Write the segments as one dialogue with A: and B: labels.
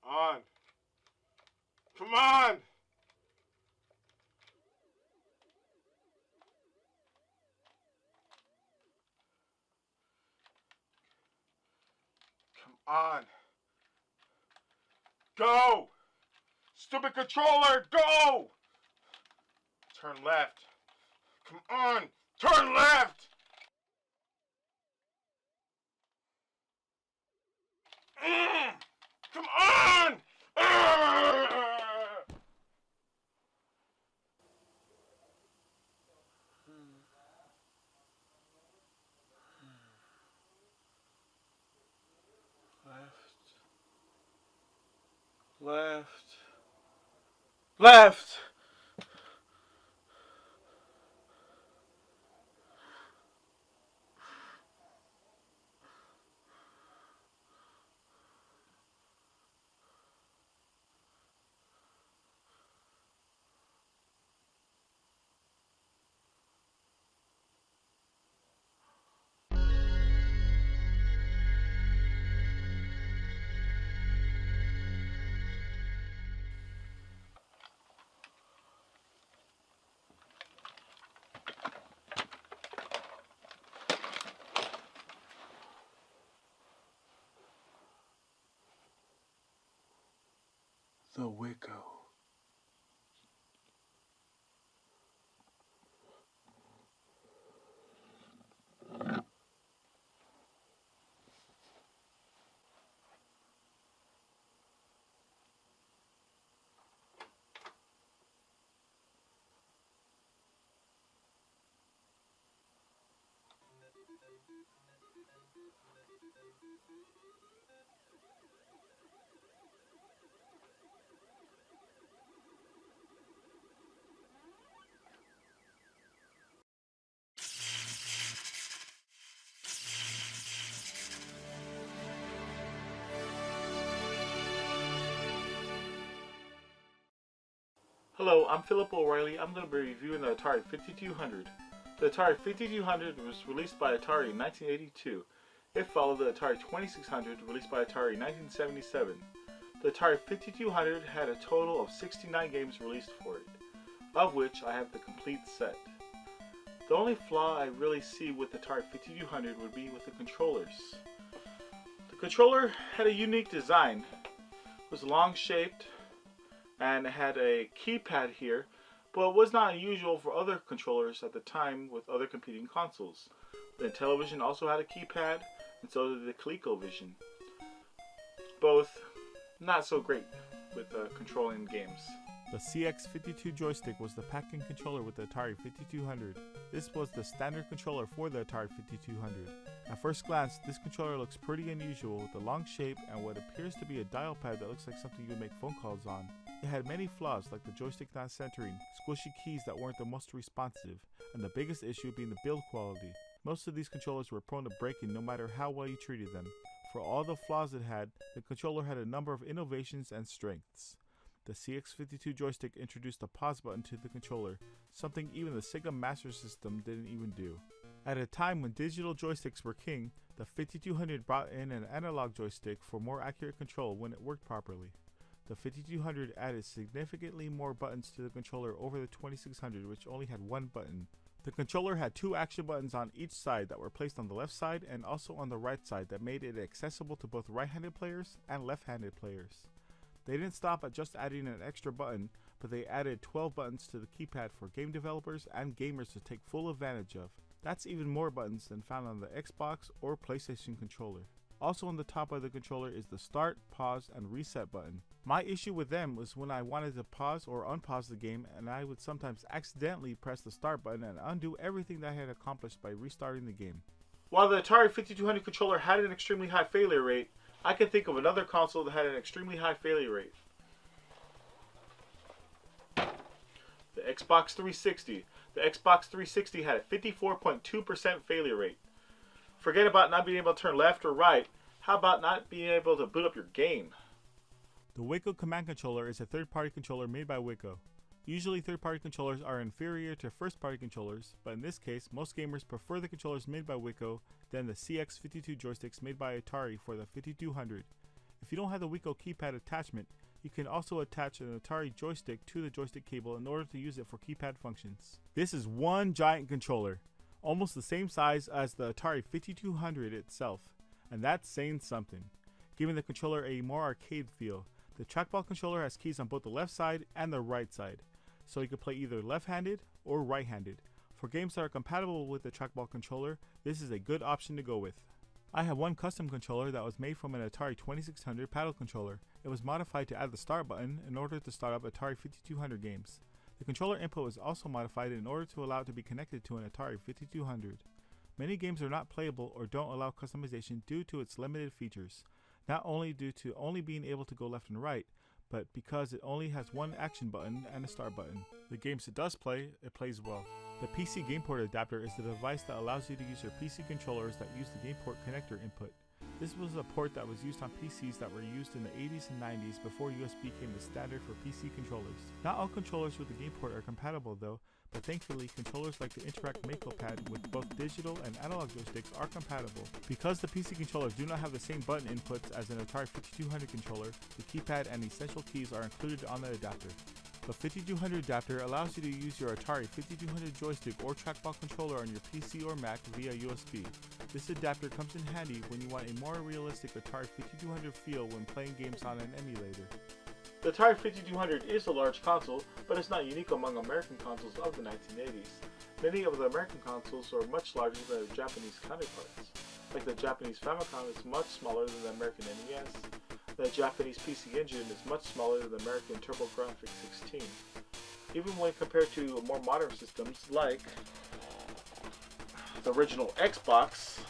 A: On. Come on! Come on. Go! Stupid controller, go! Turn left. Come on! Turn left! Come on! Left. Left! The Wicco. Hello, I'm Phillip O'Riley. I'm going to be reviewing the Atari 5200. The Atari 5200 was released by Atari in 1982. It followed the Atari 2600, released by Atari in 1977. The Atari 5200 had a total of 69 games released for it, of which I have the complete set. The only flaw I really see with the Atari 5200 would be with the controllers. The controller had a unique design. It was long shaped, and it had a keypad here, but it was not unusual for other controllers at the time with other competing consoles. The Intellivision also had a keypad, and so did the ColecoVision. Both not so great with controlling games.
B: The CX52 joystick was the pac-man controller with the Atari 5200. This was the standard controller for the Atari 5200. At first glance, this controller looks pretty unusual with the long shape and what appears to be a dial pad that looks like something you would make phone calls on. It had many flaws like the joystick not centering, squishy keys that weren't the most responsive, and the biggest issue being the build quality. Most of these controllers were prone to breaking no matter how well you treated them. For all the flaws it had, the controller had a number of innovations and strengths. The CX52 joystick introduced a pause button to the controller, something even the Sega Master System didn't even do. At a time when digital joysticks were king, the 5200 brought in an analog joystick for more accurate control when it worked properly. The 5200 added significantly more buttons to the controller over the 2600, which only had one button. The controller had two action buttons on each side that were placed on the left side and also on the right side that made it accessible to both right-handed players and left-handed players. They didn't stop at just adding an extra button, but they added 12 buttons to the keypad for game developers and gamers to take full advantage of. That's even more buttons than found on the Xbox or PlayStation controller. Also on the top of the controller is the start, pause, and reset button. My issue with them was when I wanted to pause or unpause the game, and I would sometimes accidentally press the start button and undo everything that I had accomplished by restarting the game.
A: While the Atari 5200 controller had an extremely high failure rate, I can think of another console that had an extremely high failure rate. The Xbox 360. The Xbox 360 had a 54.2% failure rate. Forget about not being able to turn left or right. How about not being able to boot up your game?
B: The Wicco Command Controller is a third-party controller made by Wicco. Usually third-party controllers are inferior to first-party controllers, but in this case, most gamers prefer the controllers made by Wicco than the CX52 joysticks made by Atari for the 5200. If If you don't have the Wiko keypad attachment, you can also attach an Atari joystick to the joystick cable in order to use it for keypad functions. This is one giant controller, almost the same size as the Atari 5200 itself, and that's saying something, giving the controller a more arcade feel. The trackball controller has keys on both the left side and the right side, so you can play either left-handed or right-handed. For games that are compatible with the trackball controller, this is a good option to go with. I have one custom controller that was made from an Atari 2600 paddle controller. It was modified to add the start button in order to start up Atari 5200 games. The controller input was also modified in order to allow it to be connected to an Atari 5200. Many games are not playable or don't allow customization due to its limited features, not only due to only being able to go left and right, but because it only has one action button and a start button. The games it does play, it plays well. The PC GamePort adapter is the device that allows you to use your PC controllers that use the GamePort connector input. This was a port that was used on PCs that were used in the 80s and 90s before USB became the standard for PC controllers. Not all controllers with the GamePort are compatible though, but thankfully controllers like the Interact Mako Pad with both digital and analog joysticks are compatible. Because the PC controllers do not have the same button inputs as an Atari 5200 controller, the keypad and essential keys are included on the adapter. The 5200 adapter allows you to use your Atari 5200 joystick or trackball controller on your PC or Mac via USB. This adapter comes in handy when you want a more realistic Atari 5200 feel when playing games on an emulator.
A: The Atari 5200 is a large console, but it's not unique among American consoles of the 1980s. Many of the American consoles are much larger than their Japanese counterparts. Like the Japanese Famicom is much smaller than the American NES. The Japanese PC Engine is much smaller than the American TurboGrafx 16. Even when compared to more modern systems like the original Xbox,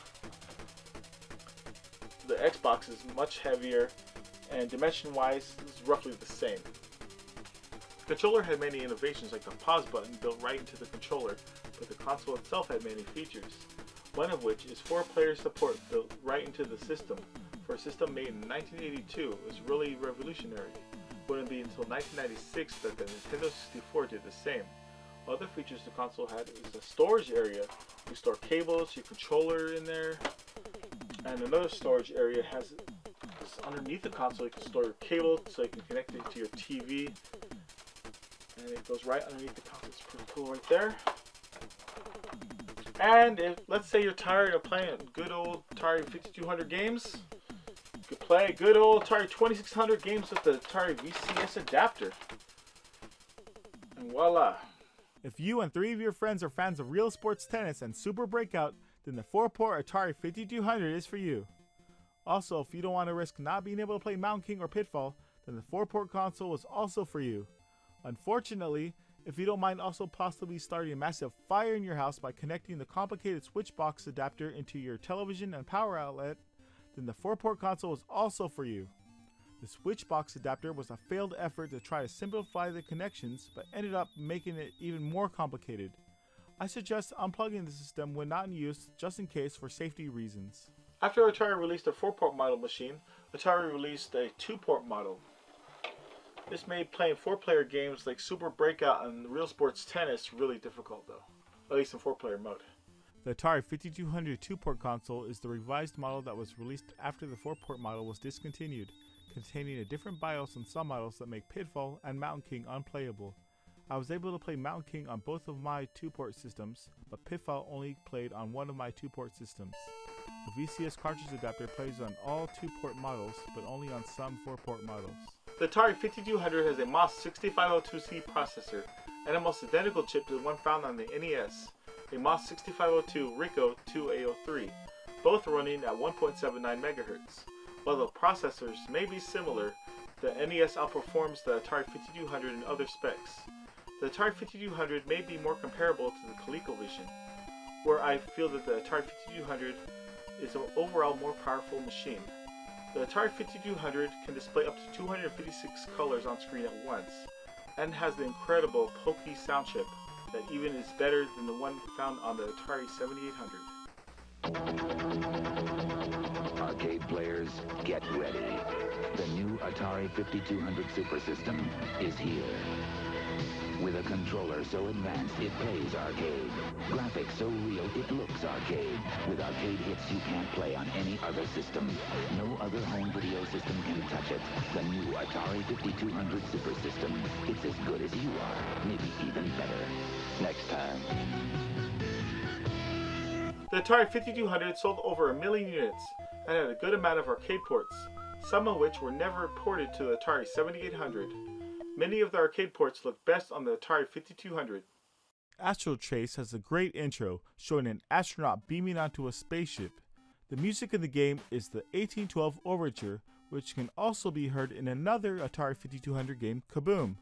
A: the Xbox is much heavier and dimension-wise is roughly the same. The controller had many innovations like the pause button built right into the controller, but the console itself had many features, one of which is 4-player support built right into the system. For a system made in 1982, it was really revolutionary. It wouldn't be until 1996 that the Nintendo 64 did the same. Other features the console had is a storage area. You store cables, your controller in there, and another storage area has underneath the console. You can store your cable so you can connect it to your TV, and it goes right underneath the console. It's pretty cool right there. And if, let's say you're tired of playing good old Atari 5200 games, you can play good old Atari 2600 games with the Atari VCS adapter. And voila.
B: If you and 3 of your friends are fans of real sports tennis and Super Breakout, then the 4-port Atari 5200 is for you. Also, if you don't want to risk not being able to play Mountain King or Pitfall, then the 4-port console is also for you. Unfortunately, if you don't mind also possibly starting a massive fire in your house by connecting the complicated switch box adapter into your television and power outlet, then the 4-port console is also for you. The switch box adapter was a failed effort to try to simplify the connections, but ended up making it even more complicated. I suggest unplugging the system when not in use, just in case for safety reasons.
A: After Atari released a 4-port model machine, Atari released a 2-port model. This made playing 4-player games like Super Breakout and Real Sports Tennis really difficult though, at least in 4-player mode.
B: The Atari 5200 2-port console is the revised model that was released after the 4-port model was discontinued, containing a different BIOS on some models that make Pitfall and Mountain King unplayable. I was able to play Mountain King on both of my 2-port systems, but Pitfall only played on one of my 2-port systems. The VCS cartridge adapter plays on all 2-port models, but only on some 4-port models.
A: The Atari 5200 has a MOS 6502C processor and almost identical chip to the one found on the NES, a MOS 6502 Rico 2A03, both running at 1.79 MHz. While the processors may be similar, the NES outperforms the Atari 5200 in other specs. The Atari 5200 may be more comparable to the ColecoVision, where I feel that the Atari 5200 is an overall more powerful machine. The Atari 5200 can display up to 256 colors on screen at once, and has the incredible Pokey sound chip that even is better than the one found on the Atari 7800.
C: Arcade players, get ready. The new Atari 5200 Super System is here. With a controller so advanced it plays arcade. Graphics so real it looks arcade. With arcade hits you can't play on any other system. No other home video system can touch it. The new Atari 5200 Super System. It's as good as you are, maybe even better. Next time.
A: The Atari 5200 sold over 1 million units and had a good amount of arcade ports, some of which were never ported to the Atari 7800. Many of the arcade ports look best on the Atari 5200.
B: Astro Chase has a great intro showing an astronaut beaming onto a spaceship. The music in the game is the 1812 Overture, which can also be heard in another Atari 5200 game, Kaboom,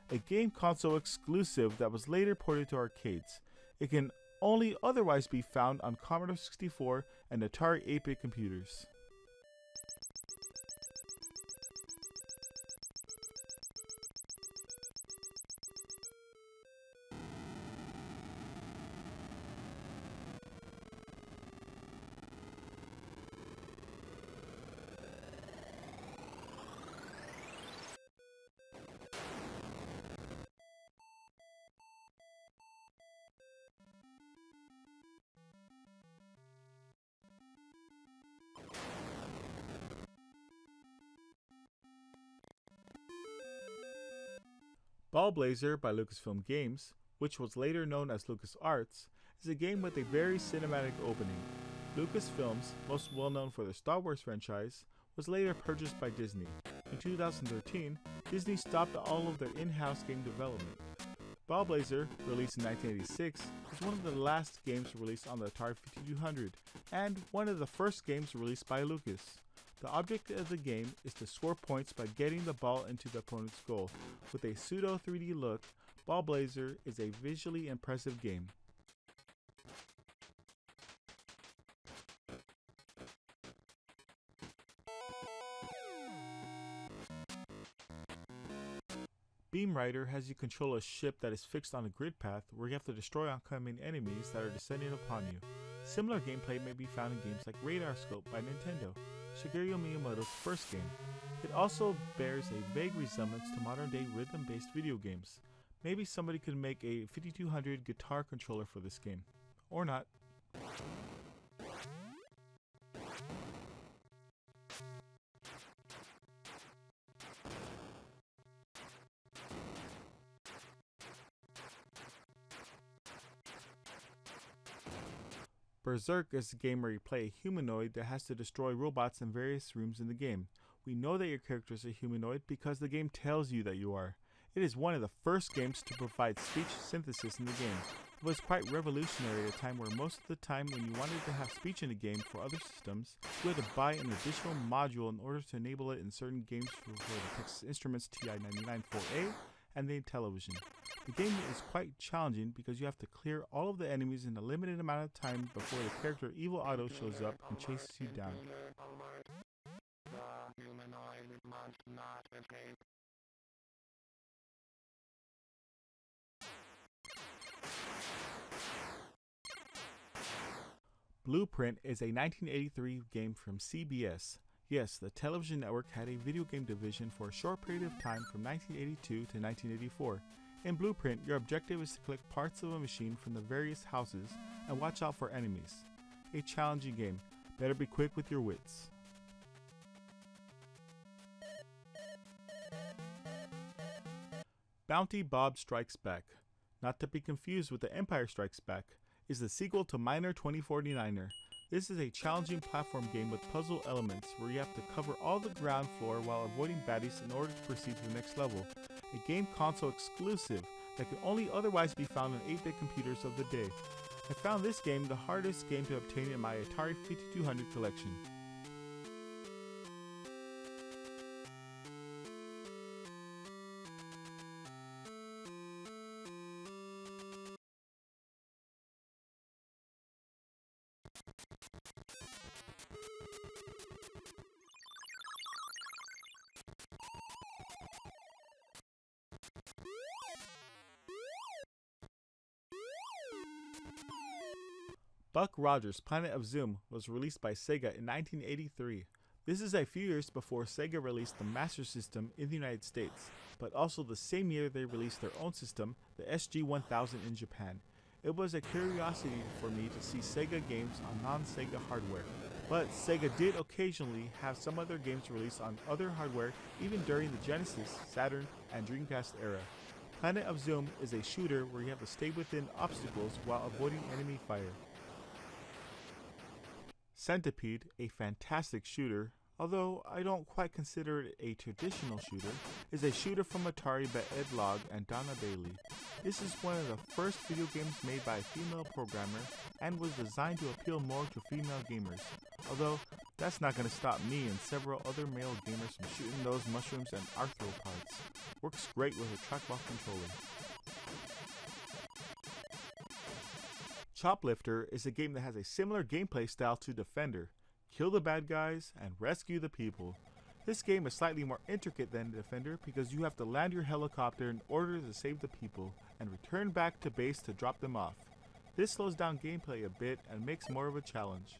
B: a game console exclusive that was later ported to arcades. It can only otherwise be found on Commodore 64 and Atari 8-bit computers. Ball Blazer by Lucasfilm Games, which was later known as LucasArts, is a game with a very cinematic opening. Lucasfilms, most well known for the Star Wars franchise, was later purchased by Disney. In 2013, Disney stopped all of their in-house game development. Ball Blazer, released in 1986, was one of the last games released on the Atari 5200 and one of the first games released by Lucas. The object of the game is to score points by getting the ball into the opponent's goal. With a pseudo 3D look, Ball Blazer is a visually impressive game. Beam Rider has you control a ship that is fixed on a grid path where you have to destroy oncoming enemies that are descending upon you. Similar gameplay may be found in games like Radar Scope by Nintendo, Shigeru Miyamoto's first game. It also bears a vague resemblance to modern-day rhythm-based video games. Maybe somebody could make a 5200 guitar controller for this game. Or not. Berserk is a game where you play a humanoid that has to destroy robots in various rooms in the game. We know that your character is a humanoid because the game tells you that you are. It is one of the first games to provide speech synthesis in the game. It was quite revolutionary at a time where most of the time when you wanted to have speech in a game for other systems, you had to buy an additional module in order to enable it in certain games for the Texas Instruments TI-99-4A and the Intellivision. The game is quite challenging because you have to clear all of the enemies in a limited amount of time before the character Evil Otto shows up and chases you down. Blueprint is a 1983 game from CBS. Yes, the television network had a video game division for a short period of time from 1982 to 1984. In Blueprint, your objective is to collect parts of a machine from the various houses and watch out for enemies. A challenging game. Better be quick with your wits. Bounty Bob Strikes Back, not to be confused with The Empire Strikes Back, is the sequel to Miner 2049er. This is a challenging platform game with puzzle elements where you have to cover all the ground floor while avoiding baddies in order to proceed to the next level. A game console exclusive that can only otherwise be found on 8-bit computers of the day. I found this game the hardest game to obtain in my Atari 5200 collection. Buck Rogers' Planet of Zoom was released by Sega in 1983. This is a few years before Sega released the Master System in the United States, but also the same year they released their own system, the SG-1000 in Japan. It was a curiosity for me to see Sega games on non-Sega hardware, but Sega did occasionally have some other games released on other hardware even during the Genesis, Saturn, and Dreamcast era. Planet of Zoom is a shooter where you have to stay within obstacles while avoiding enemy fire. Centipede, a fantastic shooter, although I don't quite consider it a traditional shooter, is a shooter from Atari by Ed Logg and Donna Bailey. This is one of the first video games made by a female programmer and was designed to appeal more to female gamers, although that's not going to stop me and several other male gamers from shooting those mushrooms and arthropods. Works great with a trackball controller. Choplifter is a game that has a similar gameplay style to Defender. Kill the bad guys and rescue the people. This game is slightly more intricate than Defender because you have to land your helicopter in order to save the people and return back to base to drop them off. This slows down gameplay a bit and makes more of a challenge.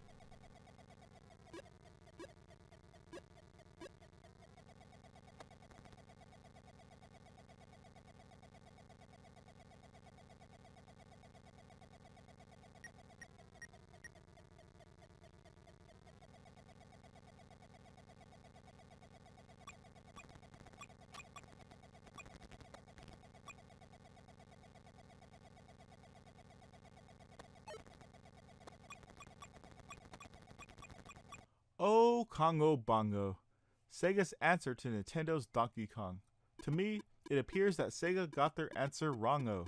B: Oh, Congo Bongo, Sega's answer to Nintendo's Donkey Kong. To me, it appears that Sega got their answer wrong-o.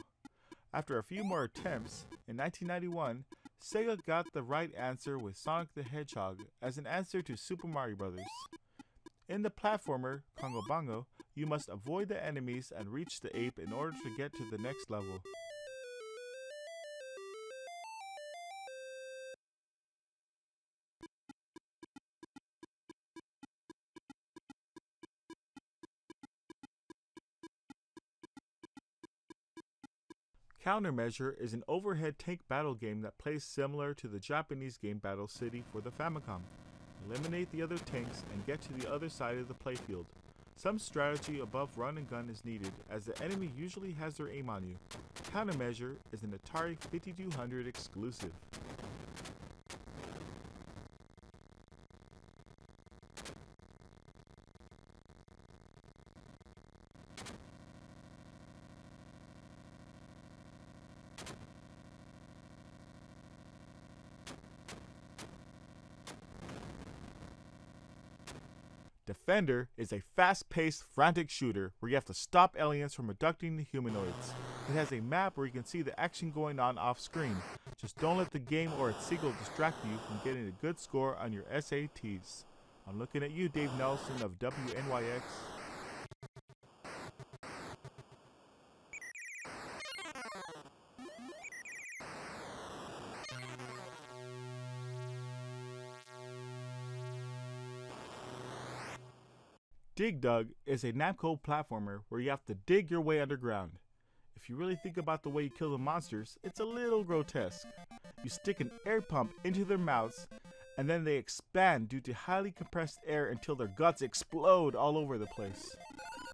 B: After a few more attempts, in 1991, Sega got the right answer with Sonic the Hedgehog as an answer to Super Mario Bros. In the platformer, Congo Bongo, you must avoid the enemies and reach the ape in order to get to the next level. Countermeasure is an overhead tank battle game that plays similar to the Japanese game Battle City for the Famicom. Eliminate the other tanks and get to the other side of the playfield. Some strategy above run and gun is needed as the enemy usually has their aim on you. Countermeasure is an Atari 5200 exclusive. Defender is a fast-paced, frantic shooter where you have to stop aliens from abducting the humanoids. It has a map where you can see the action going on off-screen. Just don't let the game or its sequel distract you from getting a good score on your SATs. I'm looking at you, Dave Nelson of WNYX. Dig Dug is a Namco platformer where you have to dig your way underground. If you really think about the way you kill the monsters, it's a little grotesque. You stick an air pump into their mouths, and then they expand due to highly compressed air until their guts explode all over the place.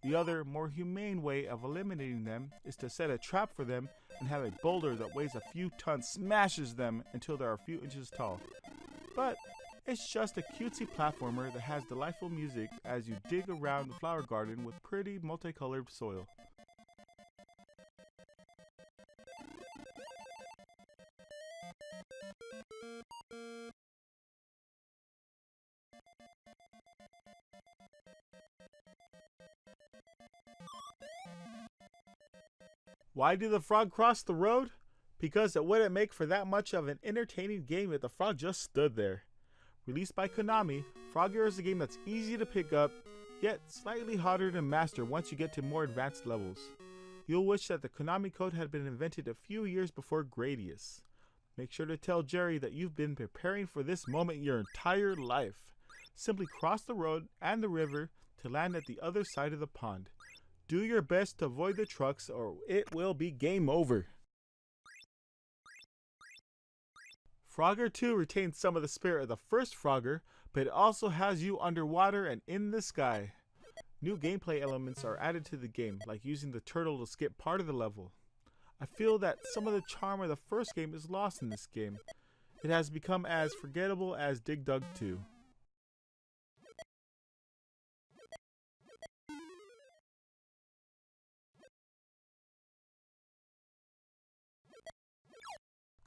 B: The other, more humane way of eliminating them is to set a trap for them and have a boulder that weighs a few tons smashes them until they are a few inches tall. But it's just a cutesy platformer that has delightful music as you dig around the flower garden with pretty multicolored soil. Why did the frog cross the road? Because it wouldn't make for that much of an entertaining game if the frog just stood there. Released by Konami, Frogger is a game that's easy to pick up, yet slightly harder to master once you get to more advanced levels. You'll wish that the Konami code had been invented a few years before Gradius. Make sure to tell Jerry that you've been preparing for this moment your entire life. Simply cross the road and the river to land at the other side of the pond. Do your best to avoid the trucks or it will be game over. Frogger 2 retains some of the spirit of the first Frogger, but it also has you underwater and in the sky. New gameplay elements are added to the game, like using the turtle to skip part of the level. I feel that some of the charm of the first game is lost in this game. It has become as forgettable as Dig Dug 2.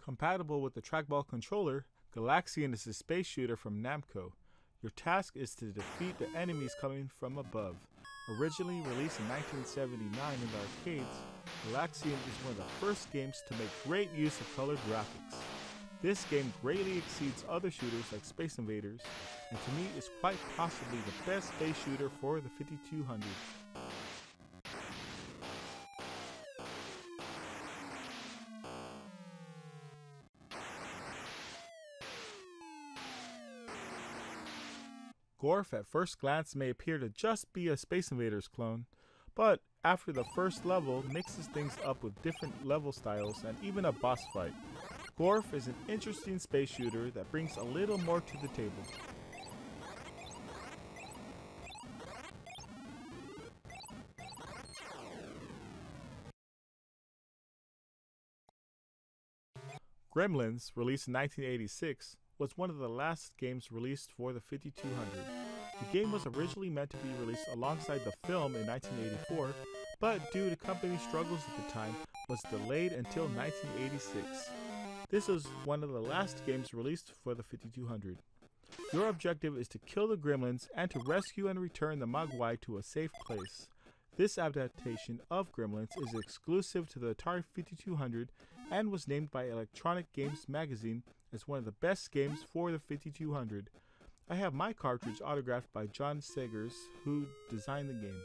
B: Compatible with the trackball controller, Galaxian is a space shooter from Namco. Your task is to defeat the enemies coming from above. Originally released in 1979 in the arcades, Galaxian is one of the first games to make great use of colored graphics. This game greatly exceeds other shooters like Space Invaders, and to me is quite possibly the best space shooter for the 5200. Gorf at first glance may appear to just be a Space Invaders clone, but after the first level mixes things up with different level styles and even a boss fight. Gorf is an interesting space shooter that brings a little more to the table. Gremlins, released in 1986, was one of the last games released for the 5200. The game was originally meant to be released alongside the film in 1984, but due to company struggles at the time, was delayed until 1986. This was one of the last games released for the 5200. Your objective is to kill the gremlins and to rescue and return the Mogwai to a safe place. This adaptation of Gremlins is exclusive to the Atari 5200 and was named by Electronic Games Magazine as one of the best games for the 5200. I have my cartridge autographed by John Segers, who designed the game.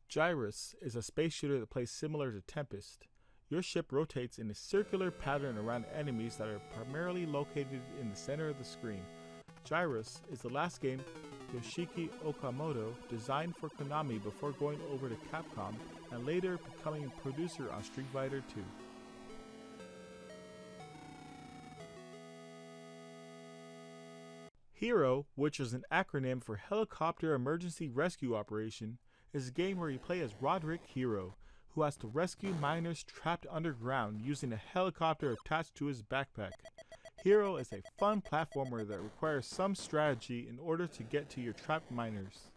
B: Gyrus is a space shooter that plays similar to Tempest. Your ship rotates in a circular pattern around enemies that are primarily located in the center of the screen. Gyrus is the last game Yoshiki Okamoto designed for Konami before going over to Capcom and later becoming a producer on Street Fighter 2. Hero, which is an acronym for Helicopter Emergency Rescue Operation, is a game where you play as Roderick Hero, who has to rescue miners trapped underground using a helicopter attached to his backpack. Hero is a fun platformer that requires some strategy in order to get to your trapped miners.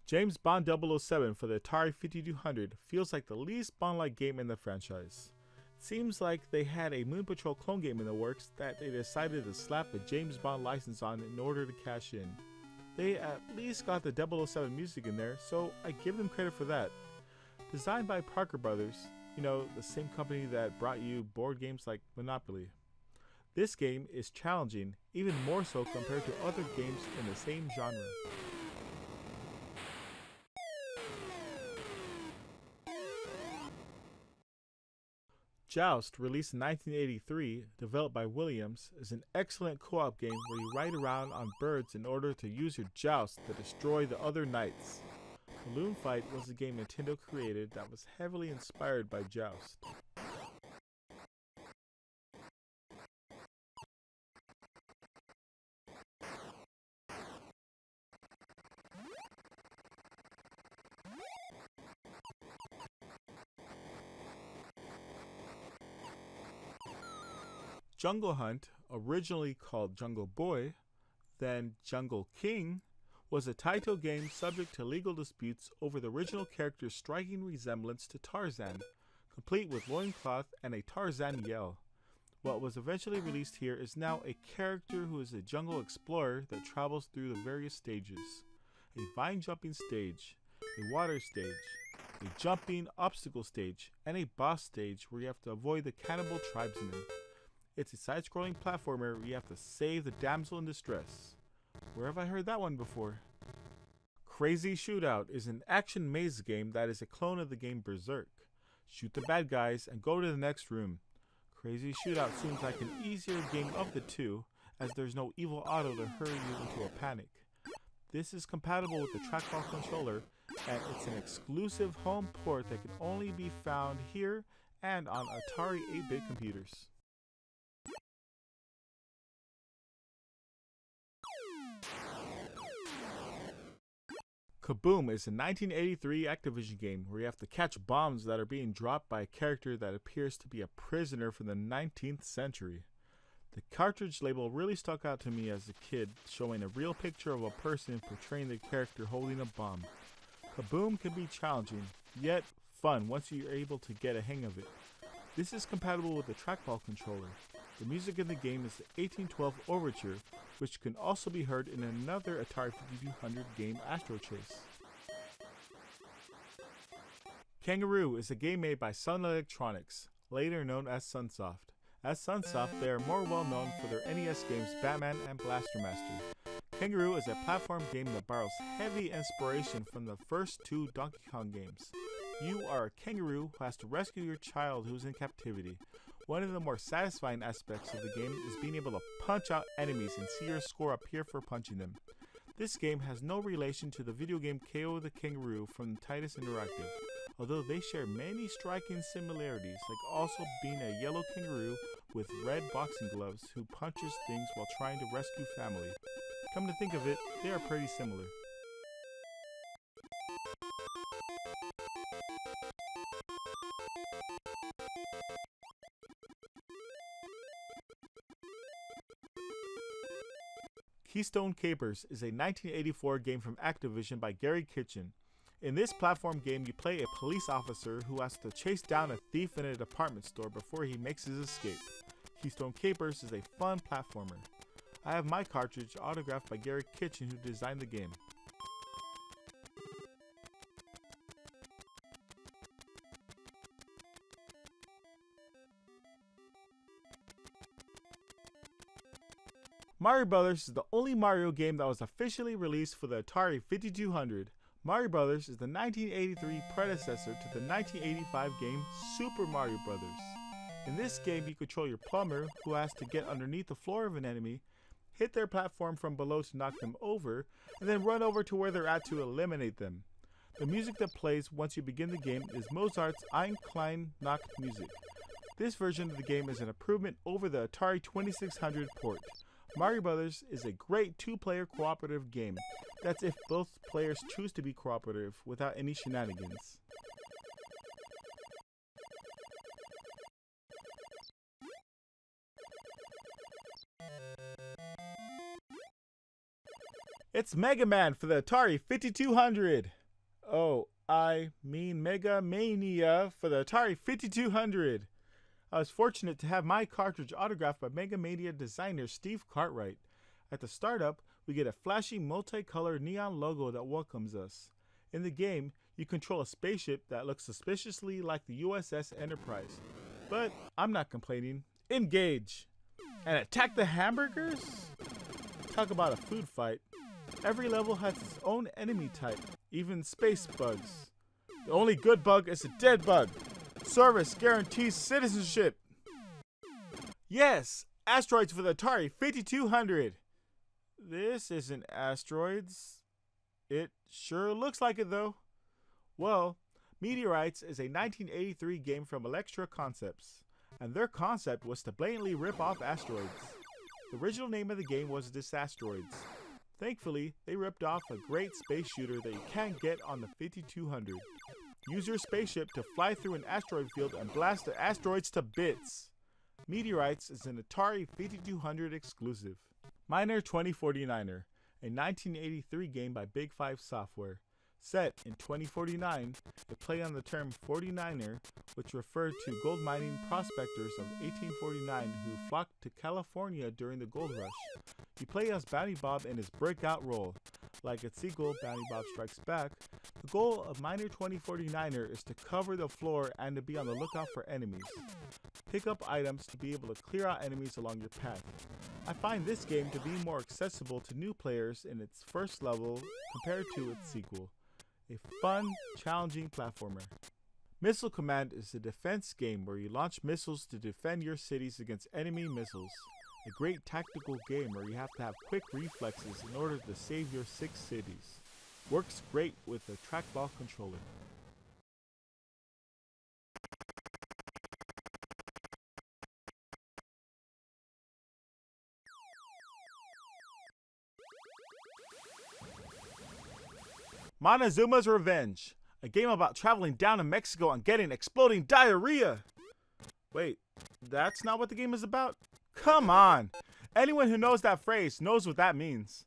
B: James Bond 007 for the Atari 5200 feels like the least Bond-like game in the franchise. It seems like they had a Moon Patrol clone game in the works that they decided to slap a James Bond license on in order to cash in. They at least got the 007 music in there, so I give them credit for that. Designed by Parker Brothers, the same company that brought you board games like Monopoly. This game is challenging, even more so compared to other games in the same genre. Joust, released in 1983, developed by Williams, is an excellent co-op game where you ride around on birds in order to use your joust to destroy the other knights. Balloon Fight was a game Nintendo created that was heavily inspired by Joust. Jungle Hunt, originally called Jungle Boy, then Jungle King, was a Taito game subject to legal disputes over the original character's striking resemblance to Tarzan, complete with loincloth and a Tarzan yell. What was eventually released here is now a character who is a jungle explorer that travels through the various stages. A vine jumping stage, a water stage, a jumping obstacle stage, and a boss stage where you have to avoid the cannibal tribesmen. It's a side-scrolling platformer where you have to save the damsel in distress. Where have I heard that one before? Crazy Shootout is an action maze game that is a clone of the game Berserk. Shoot the bad guys and go to the next room. Crazy Shootout seems like an easier game of the two, as there's no evil auto to hurry you into a panic. This is compatible with the trackball controller, and it's an exclusive home port that can only be found here and on Atari 8-bit computers. Kaboom is a 1983 Activision game where you have to catch bombs that are being dropped by a character that appears to be a prisoner from the 19th century. The cartridge label really stuck out to me as a kid, showing a real picture of a person portraying the character holding a bomb. Kaboom can be challenging, yet fun once you're able to get a hang of it. This is compatible with the trackball controller. The music in the game is the 1812 Overture, which can also be heard in another Atari 5200 game, Astro Chase. Kangaroo is a game made by Sun Electronics, later known as Sunsoft. As Sunsoft, they are more well known for their NES games Batman and Blaster Master. Kangaroo is a platform game that borrows heavy inspiration from the first two Donkey Kong games. You are a kangaroo who has to rescue your child who's in captivity. One of the more satisfying aspects of the game is being able to punch out enemies and see your score appear for punching them. This game has no relation to the video game KO the Kangaroo from Titus Interactive, although they share many striking similarities, like also being a yellow kangaroo with red boxing gloves who punches things while trying to rescue family. Come to think of it, they are pretty similar. Keystone Capers is a 1984 game from Activision by Gary Kitchen. In this platform game, you play a police officer who has to chase down a thief in a department store before he makes his escape. Keystone Capers is a fun platformer. I have my cartridge autographed by Gary Kitchen, who designed the game. Mario Brothers is the only Mario game that was officially released for the Atari 5200. Mario Brothers is the 1983 predecessor to the 1985 game Super Mario Brothers. In this game, you control your plumber who has to get underneath the floor of an enemy, hit their platform from below to knock them over, and then run over to where they're at to eliminate them. The music that plays once you begin the game is Mozart's Ein Klein Nacht music. This version of the game is an improvement over the Atari 2600 port. Mario Brothers is a great two-player cooperative game. That's if both players choose to be cooperative without any shenanigans. It's Mega Man for the Atari 5200. Oh, I mean Mega Mania for the Atari 5200. I was fortunate to have my cartridge autographed by Mega Mania designer Steve Cartwright. At the startup, we get a flashy multicolored neon logo that welcomes us. In the game, you control a spaceship that looks suspiciously like the USS Enterprise. But I'm not complaining. Engage! And attack the hamburgers? Talk about a food fight. Every level has its own enemy type, even space bugs. The only good bug is a dead bug. Service guarantees citizenship. Yes, asteroids for the Atari 5200. This isn't asteroids. It sure looks like it though. Well, Meteorites is a 1983 game from Electra Concepts, and their concept was to blatantly rip off asteroids. The original name of the game was Disasteroids. Thankfully, they ripped off a great space shooter that you can't get on the 5200. Use your spaceship to fly through an asteroid field and blast the asteroids to bits. Meteorites is an Atari 5200 exclusive. Miner 2049er, a 1983 game by Big 5 Software. Set in 2049, a play on the term 49er, which referred to gold mining prospectors of 1849 who flocked to California during the gold rush. You play as Bounty Bob in his breakout role. Like its sequel, Bounty Bob Strikes Back, the goal of Miner 2049er is to cover the floor and to be on the lookout for enemies. Pick up items to be able to clear out enemies along your path. I find this game to be more accessible to new players in its first level compared to its sequel. A fun, challenging platformer. Missile Command is a defense game where you launch missiles to defend your cities against enemy missiles. a great tactical game where you have to have quick reflexes in order to save your 6 cities. Works great with a trackball controller. Montezuma's Revenge, a game about traveling down to Mexico and getting exploding diarrhea. Wait, that's not what the game is about? Come on! Anyone who knows that phrase knows what that means.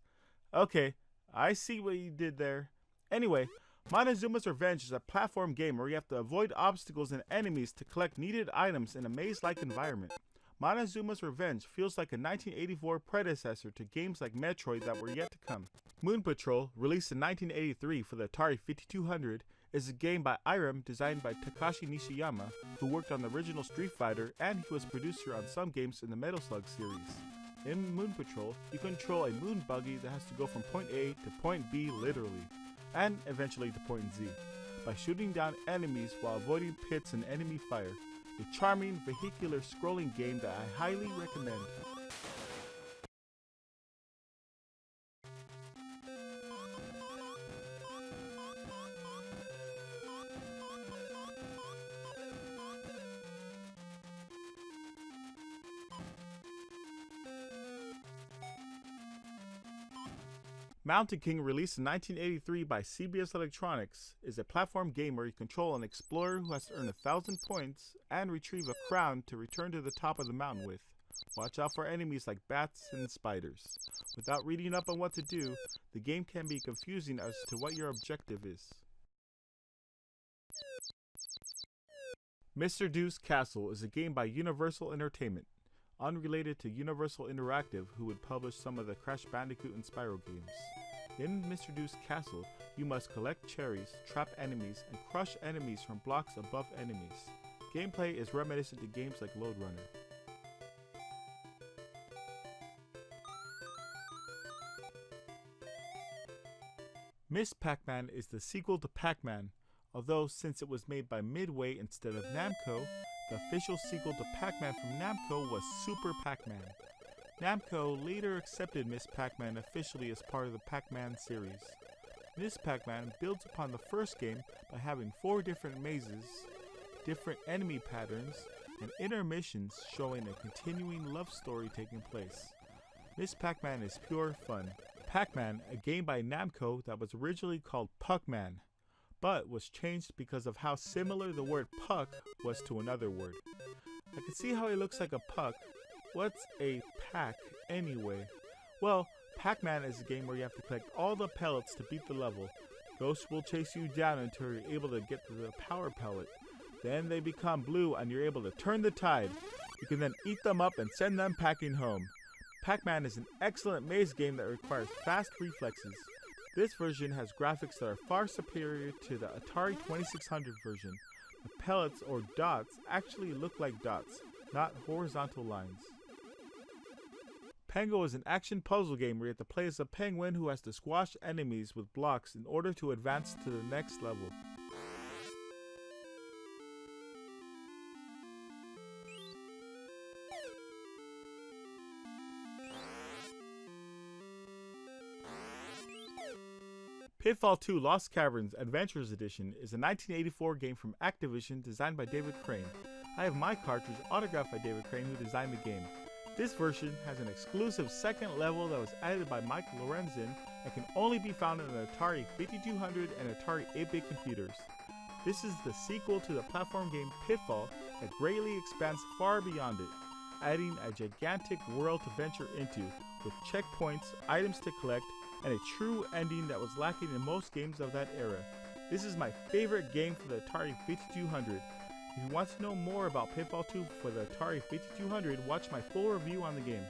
B: Okay, I see what you did there. Anyway, Montezuma's Revenge is a platform game where you have to avoid obstacles and enemies to collect needed items in a maze-like environment. Montezuma's Revenge feels like a 1984 predecessor to games like Metroid that were yet to come. Moon Patrol, released in 1983 for the Atari 5200, is a game by Irem designed by Takashi Nishiyama, who worked on the original Street Fighter, and he was producer on some games in the Metal Slug series. In Moon Patrol, you control a moon buggy that has to go from point A to point B literally, and eventually to point Z, by shooting down enemies while avoiding pits and enemy fire. A charming vehicular scrolling game that I highly recommend. Mountain King, released in 1983 by CBS Electronics, is a platform game where you control an explorer who has to earn 1,000 points and retrieve a crown to return to the top of the mountain with. Watch out for enemies like bats and spiders. Without reading up on what to do, the game can be confusing as to what your objective is. Mr. Deuce Castle is a game by Universal Entertainment, unrelated to Universal Interactive, who would publish some of the Crash Bandicoot and Spyro games. In Mr. Deuce Castle, you must collect cherries, trap enemies, and crush enemies from blocks above enemies. Gameplay is reminiscent to games like Lode Runner. Miss Pac-Man is the sequel to Pac-Man, although since it was made by Midway instead of Namco, the official sequel to Pac-Man from Namco was Super Pac-Man. Namco later accepted Miss Pac-Man officially as part of the Pac-Man series. Miss Pac-Man builds upon the first game by having 4 different mazes, different enemy patterns, and intermissions showing a continuing love story taking place. Miss Pac-Man is pure fun. Pac-Man, a game by Namco that was originally called Puck-Man, but was changed because of how similar the word puck was to another word. I can see how he looks like a puck. What's a pack anyway? Well, Pac-Man is a game where you have to collect all the pellets to beat the level. Ghosts will chase you down until you're able to get to the power pellet. Then they become blue and you're able to turn the tide. You can then eat them up and send them packing home. Pac-Man is an excellent maze game that requires fast reflexes. This version has graphics that are far superior to the Atari 2600 version. The pellets, or dots, actually look like dots, not horizontal lines. Pengo is an action puzzle game where you have to play as a penguin who has to squash enemies with blocks in order to advance to the next level. Pitfall 2 Lost Caverns Adventures Edition is a 1984 game from Activision designed by David Crane. I have my cartridge autographed by David Crane, who designed the game. This version has an exclusive second level that was added by Mike Lorenzen and can only be found on an Atari 5200 and Atari 8-bit computers. This is the sequel to the platform game Pitfall that greatly expands far beyond it, adding a gigantic world to venture into, with checkpoints, items to collect, and a true ending that was lacking in most games of that era. This is my favorite game for the Atari 5200. If you want to know more about Pitfall 2 for the Atari 5200, watch my full review on the game.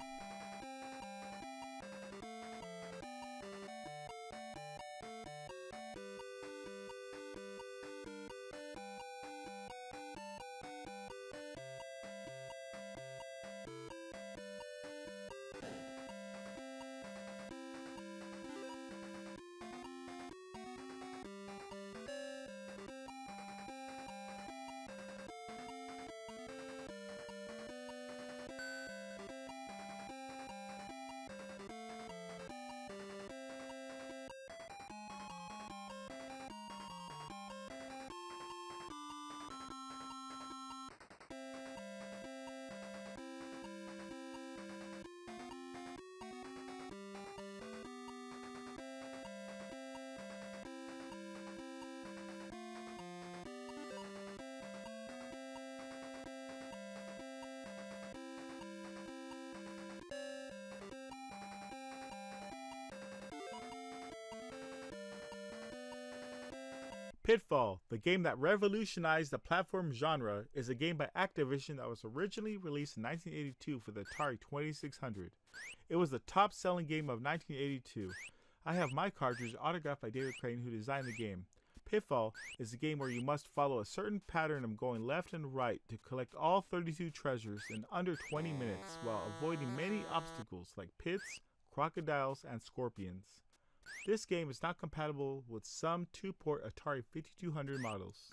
B: Pitfall, the game that revolutionized the platform genre, is a game by Activision that was originally released in 1982 for the Atari 2600. It was the top-selling game of 1982. I have my cartridge autographed by David Crane, who designed the game. Pitfall is a game where you must follow a certain pattern of going left and right to collect all 32 treasures in under 20 minutes while avoiding many obstacles like pits, crocodiles, and scorpions. This game is not compatible with some 2-port Atari 5200 models.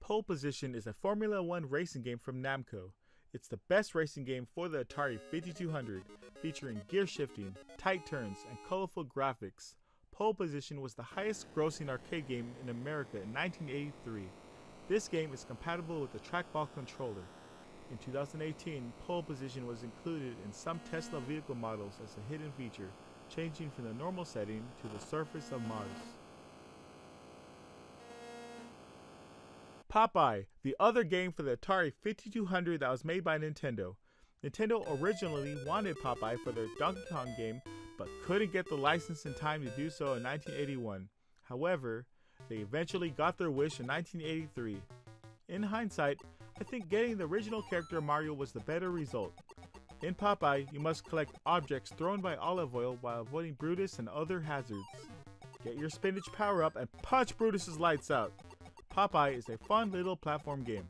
B: Pole Position is a Formula 1 racing game from Namco. It's the best racing game for the Atari 5200, featuring gear shifting, tight turns, and colorful graphics. Pole Position was the highest grossing arcade game in America in 1983. This game is compatible with the trackball controller. In 2018, Pole Position was included in some Tesla vehicle models as a hidden feature, changing from the normal setting to the surface of Mars. Popeye, the other game for the Atari 5200 that was made by Nintendo. Nintendo originally wanted Popeye for their Donkey Kong game, but couldn't get the license in time to do so in 1981. However, they eventually got their wish in 1983. In hindsight, I think getting the original character Mario was the better result. In Popeye, you must collect objects thrown by Olive Oil while avoiding Brutus and other hazards. Get your spinach power up and punch Brutus's lights out. Popeye is a fun little platform game.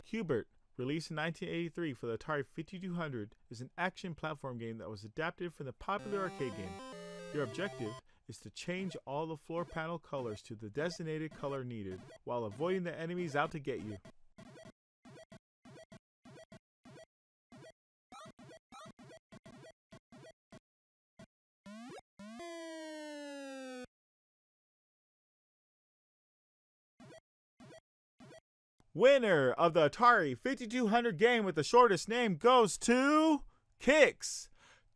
B: Hubert, released in 1983 for the Atari 5200, is an action platform game that was adapted from the popular arcade game. Your objective is to change all the floor panel colors to the designated color needed, while avoiding the enemies out to get you. Winner of the Atari 5200 game with the shortest name goes to Kicks.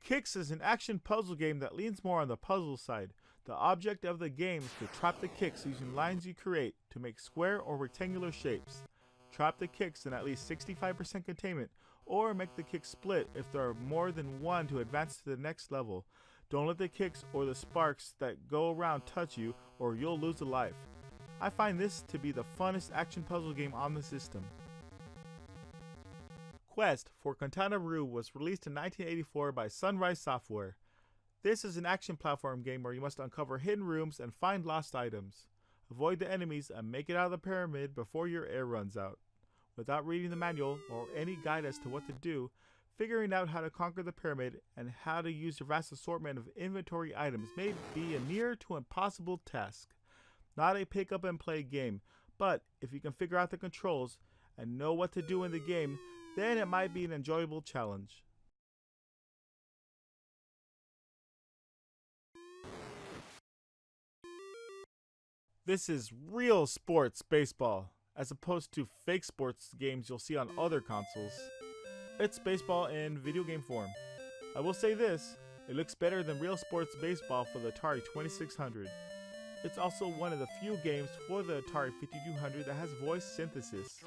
B: Kicks is an action puzzle game that leans more on the puzzle side. The object of the game is to trap the kicks using lines you create to make square or rectangular shapes. Trap the kicks in at least 65% containment, or make the kicks split if there are more than one to advance to the next level. Don't let the kicks or the sparks that go around touch you, or you'll lose a life. I find this to be the funnest action puzzle game on the system. Quest for Katana Ryu was released in 1984 by Sunrise Software. This is an action platform game where you must uncover hidden rooms and find lost items. Avoid the enemies and make it out of the pyramid before your air runs out. Without reading the manual or any guide as to what to do, figuring out how to conquer the pyramid and how to use your vast assortment of inventory items may be a near to impossible task. Not a pick up and play game, but if you can figure out the controls and know what to do in the game, then it might be an enjoyable challenge. This is real sports baseball, as opposed to fake sports games you'll see on other consoles. It's baseball in video game form. I will say this, it looks better than real sports baseball for the Atari 2600. It's also one of the few games for the Atari 5200 that has voice synthesis.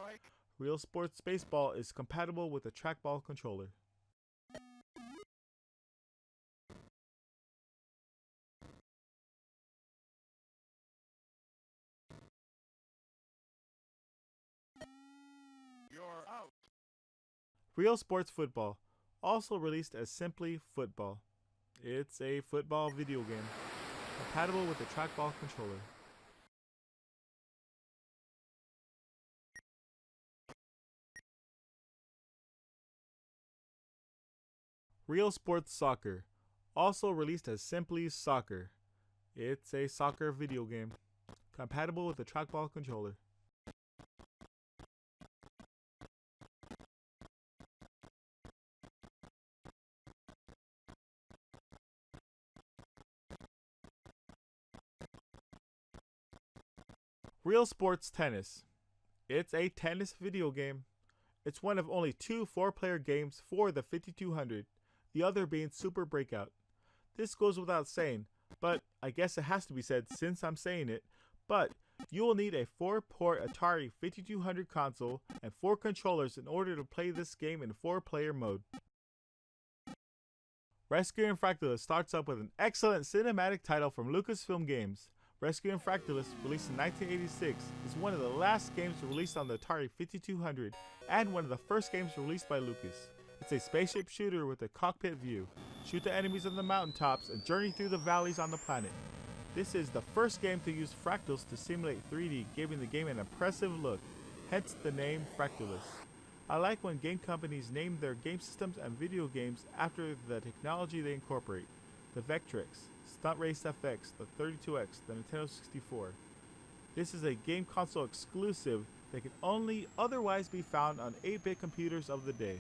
B: Real Sports Baseball is compatible with a trackball controller.
D: You're out.
B: Real Sports Football, also released as simply Football. It's a football video game, compatible with a trackball controller. Real Sports Soccer, also released as simply Soccer. It's a soccer video game, compatible with a trackball controller. Real Sports Tennis. It's a tennis video game. It's one of only two 4-player games for the 5200, the other being Super Breakout. This goes without saying, but I guess it has to be said since I'm saying it, but you will need a 4-port Atari 5200 console and 4 controllers in order to play this game in 4-player mode. Rescuing Fractalus starts up with an excellent cinematic title from Lucasfilm Games. Rescuing Fractalus, released in 1986, is one of the last games released on the Atari 5200 and one of the first games released by Lucas. It's a spaceship shooter with a cockpit view. Shoot the enemies on the mountaintops and journey through the valleys on the planet. This is the first game to use fractals to simulate 3D, giving the game an impressive look, hence the name Fractalus. I like when game companies name their game systems and video games after the technology they incorporate. The Vectrex, Stunt Race FX, the 32X, the Nintendo 64. This is a game console exclusive that can only otherwise be found on 8-bit computers of the day.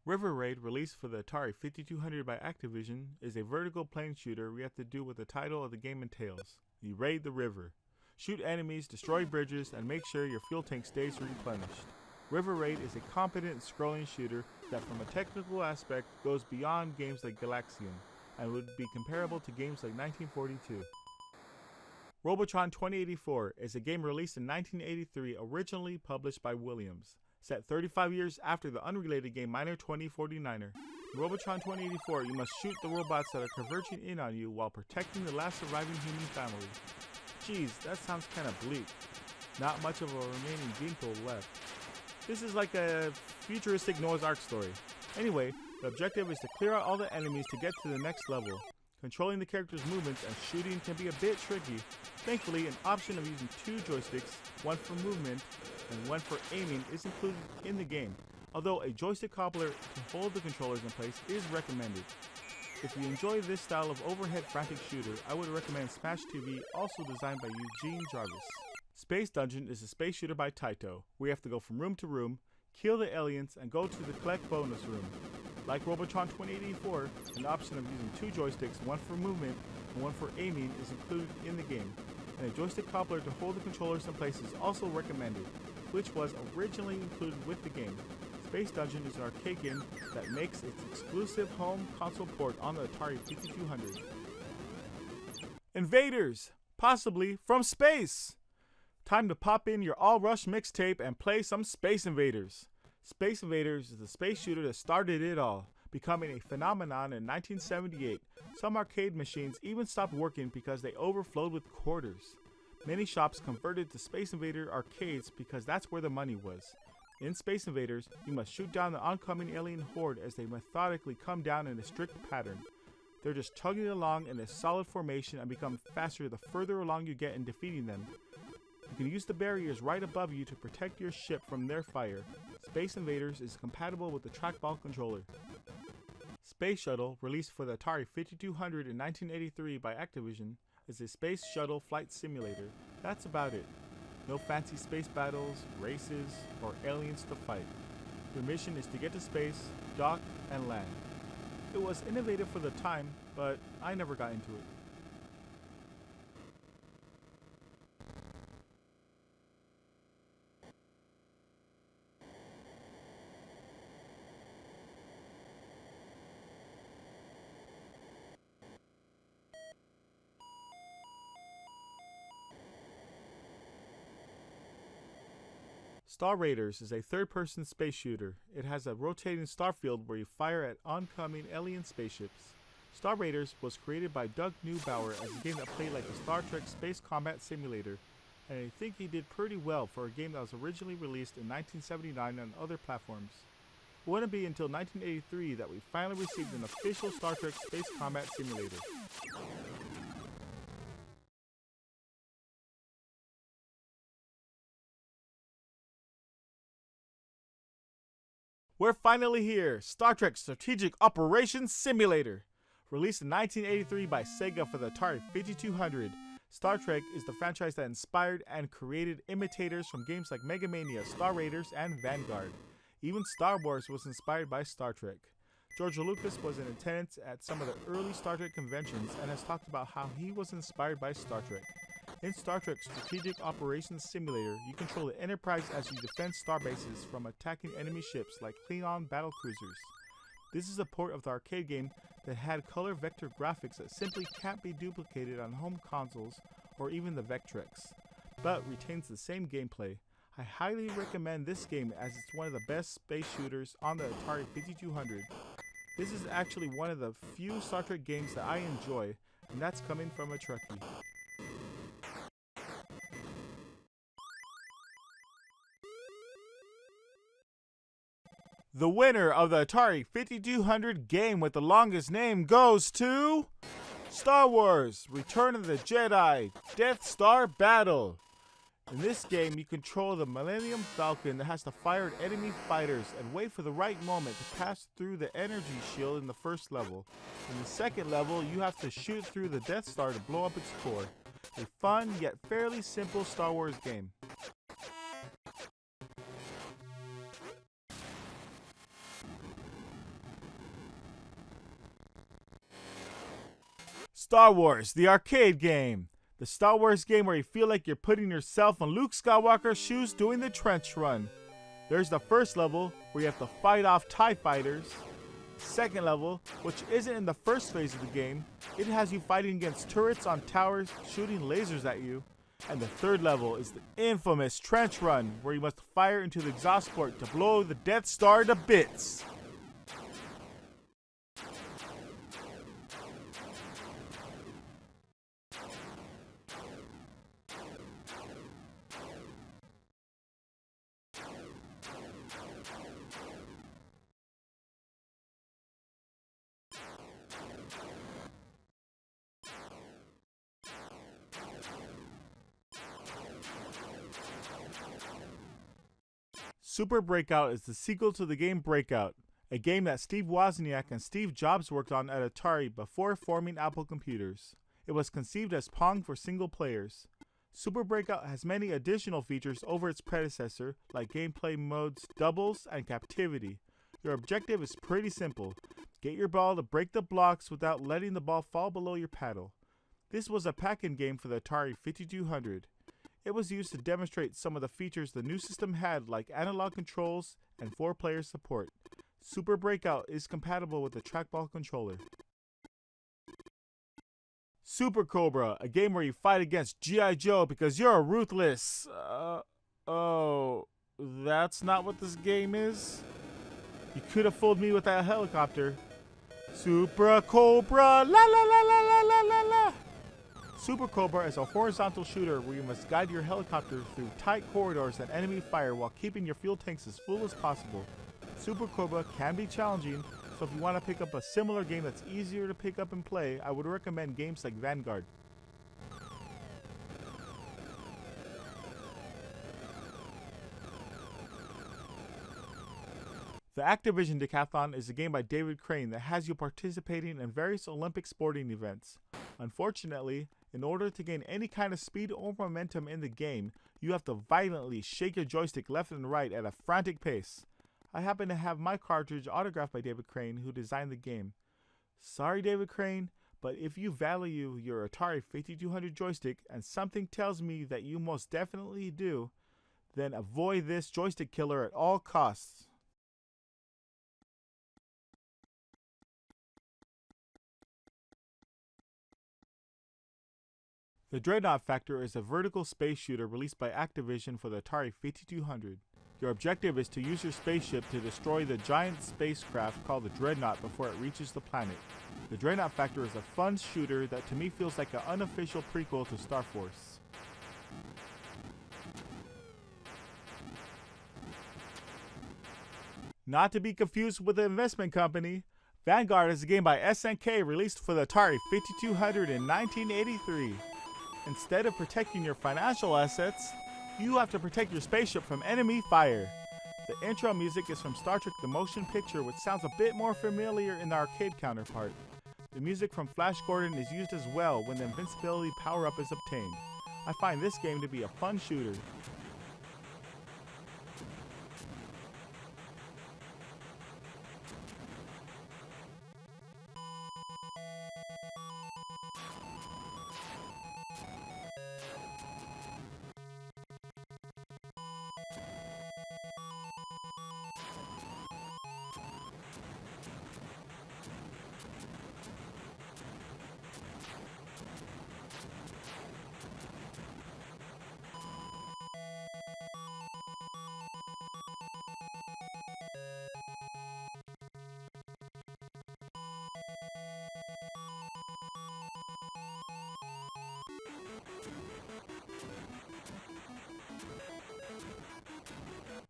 B: River Raid, released for the Atari 5200 by Activision, is a vertical plane shooter where you have to do what the title of the game entails. You raid the river. Shoot enemies, destroy bridges, and make sure your fuel tank stays replenished. River Raid is a competent scrolling shooter that from a technical aspect goes beyond games like Galaxian, and would be comparable to games like 1942. Robotron 2084 is a game released in 1983 originally published by Williams. Set 35 years after the unrelated game Miner 2049er. In Robotron 2084, you must shoot the robots that are converging in on you while protecting the last surviving human family. Geez, that sounds kinda bleak. Not much of a remaining gene pool left. This is like a futuristic Noah's Ark story. Anyway, the objective is to clear out all the enemies to get to the next level. Controlling the character's movements and shooting can be a bit tricky. Thankfully, an option of using 2 joysticks, one for movement and one for aiming, is included in the game, although a joystick coupler to hold the controllers in place is recommended. If you enjoy this style of overhead frantic shooter, I would recommend Smash TV, also designed by Eugene Jarvis. Space Dungeon is a space shooter by Taito, where you have to go from room to room, kill the aliens, and go to the collect bonus room. Like Robotron 2084, an option of using 2 joysticks, one for movement and one for aiming, is included in the game, and a joystick coupler to hold the controllers in place is also recommended, which was originally included with the game. Space Dungeon is an arcade game that makes its exclusive home console port on the Atari 5200. Invaders! Possibly from space! Time to pop in your All Rush mixtape and play some Space Invaders. Space Invaders is the space shooter that started it all, becoming a phenomenon in 1978. Some arcade machines even stopped working because they overflowed with quarters. Many shops converted to Space Invader arcades because that's where the money was. In Space Invaders, you must shoot down the oncoming alien horde as they methodically come down in a strict pattern. They're just chugging along in a solid formation and become faster the further along you get in defeating them. You can use the barriers right above you to protect your ship from their fire. Space Invaders is compatible with the trackball controller. Space Shuttle, released for the Atari 5200 in 1983 by Activision, is a space shuttle flight simulator. That's about it. No fancy space battles, races, or aliens to fight. Your mission is to get to space, dock, and land. It was innovative for the time, but I never got into it. Star Raiders is a third-person space shooter. It has a rotating star field where you fire at oncoming alien spaceships. Star Raiders was created by Doug Neubauer as a game that played like a Star Trek space combat simulator, and I think he did pretty well for a game that was originally released in 1979 on other platforms. It wouldn't be until 1983 that we finally received an official Star Trek space combat simulator. We're finally here! Star Trek Strategic Operations Simulator! Released in 1983 by Sega for the Atari 5200, Star Trek is the franchise that inspired and created imitators from games like Mega Mania, Star Raiders, and Vanguard. Even Star Wars was inspired by Star Trek. George Lucas was in attendance at some of the early Star Trek conventions and has talked about how he was inspired by Star Trek. In Star Trek Strategic Operations Simulator, you control the Enterprise as you defend star bases from attacking enemy ships like Klingon battlecruisers. This is a port of the arcade game that had color vector graphics that simply can't be duplicated on home consoles or even the Vectrex, but retains the same gameplay. I highly recommend this game as it's one of the best space shooters on the Atari 5200. This is actually one of the few Star Trek games that I enjoy, and that's coming from a Trekkie. The winner of the Atari 5200 game with the longest name goes to Star Wars Return of the Jedi Death Star Battle. In this game, you control the Millennium Falcon that has to fire at enemy fighters and wait for the right moment to pass through the energy shield in the first level. In the second level, you have to shoot through the Death Star to blow up its core. A fun yet fairly simple Star Wars game. Star Wars, the arcade game. The Star Wars game where you feel like you're putting yourself in Luke Skywalker's shoes doing the trench run. There's the first level where you have to fight off TIE fighters. Second level, which isn't in the first phase of the game, it has you fighting against turrets on towers shooting lasers at you. And the third level is the infamous trench run where you must fire into the exhaust port to blow the Death Star to bits. Super Breakout is the sequel to the game Breakout, a game that Steve Wozniak and Steve Jobs worked on at Atari before forming Apple Computers. It was conceived as Pong for single players. Super Breakout has many additional features over its predecessor, like gameplay modes Doubles and Captivity. Your objective is pretty simple. Get your ball to break the blocks without letting the ball fall below your paddle. This was a pack-in game for the Atari 5200. It was used to demonstrate some of the features the new system had, like analog controls and 4-player support. Super Breakout is compatible with the trackball controller. Super Cobra, a game where you fight against G.I. Joe because you're ruthless. Oh, that's not what this game is? You could have fooled me with that helicopter. Super Cobra, la la la la la la la la. Super Cobra is a horizontal shooter where you must guide your helicopter through tight corridors and enemy fire while keeping your fuel tanks as full as possible. Super Cobra can be challenging, so if you want to pick up a similar game that's easier to pick up and play, I would recommend games like Vanguard. The Activision Decathlon is a game by David Crane that has you participating in various Olympic sporting events. Unfortunately, in order to gain any kind of speed or momentum in the game, you have to violently shake your joystick left and right at a frantic pace. I happen to have my cartridge autographed by David Crane, who designed the game. Sorry, David Crane, but if you value your Atari 5200 joystick, and something tells me that you most definitely do, then avoid this joystick killer at all costs. The Dreadnought Factor is a vertical space shooter released by Activision for the Atari 5200. Your objective is to use your spaceship to destroy the giant spacecraft called the Dreadnought before it reaches the planet. The Dreadnought Factor is a fun shooter that to me feels like an unofficial prequel to Star Force. Not to be confused with the investment company, Vanguard is a game by SNK released for the Atari 5200 in 1983. Instead of protecting your financial assets, you have to protect your spaceship from enemy fire. The intro music is from Star Trek The Motion Picture, which sounds a bit more familiar in the arcade counterpart. The music from Flash Gordon is used as well when the invincibility power-up is obtained. I find this game to be a fun shooter.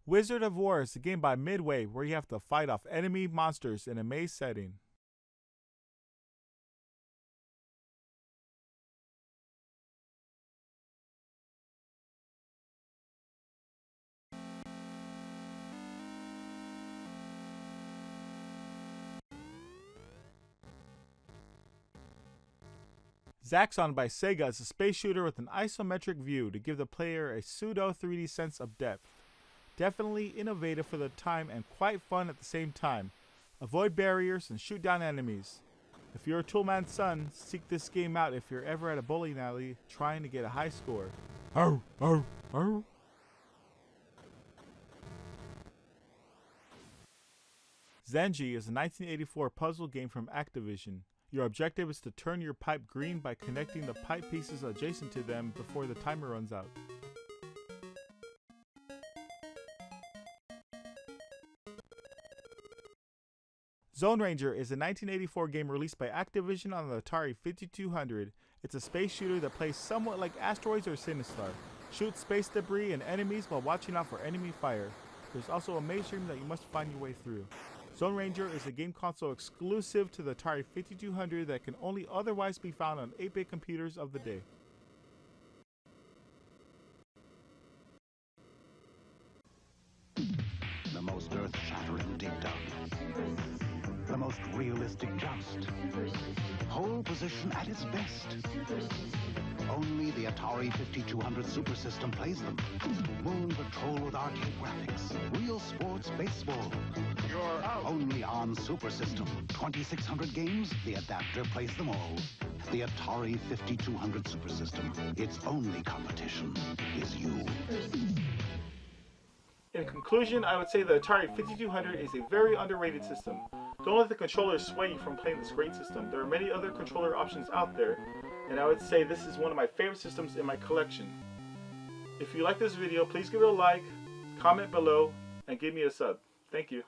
B: Wizard of War is a game by Midway where you have to fight off enemy monsters in a maze setting. Zaxxon by Sega is a space shooter with an isometric view to give the player a pseudo 3D sense of depth. Definitely innovative for the time and quite fun at the same time. Avoid barriers and shoot down enemies. If you're a Toolman's son, seek this game out if you're ever at a bowling alley trying to get a high score. Arr, arr, arr. Zenji is a 1984 puzzle game from Activision. Your objective is to turn your pipe green by connecting the pipe pieces adjacent to them before the timer runs out. Zone Ranger is a 1984 game released by Activision on the Atari 5200. It's a space shooter that plays somewhat like Asteroids or Sinistar. Shoot space debris and enemies while watching out for enemy fire. There's also a maze room that you must find your way through. Zone Ranger is a game console exclusive to the Atari 5200 that can only otherwise be found on 8-bit computers of the day.
D: The most earth-shattering dig dug. The most realistic joust. Pole position at its best. Only the Atari 5200 Super System plays them. Moon Patrol with arcade graphics. Real sports baseball. You're out. Only on Super System. 2,600 games, the adapter plays them all. The Atari 5200 Super System. Its only competition is you.
A: In conclusion, I would say the Atari 5200 is a very underrated system. Don't let the controller sway you from playing this great system. There are many other controller options out there, and I would say this is one of my favorite systems in my collection. If you like this video, please give it a like, comment below, and give me a sub. Thank you.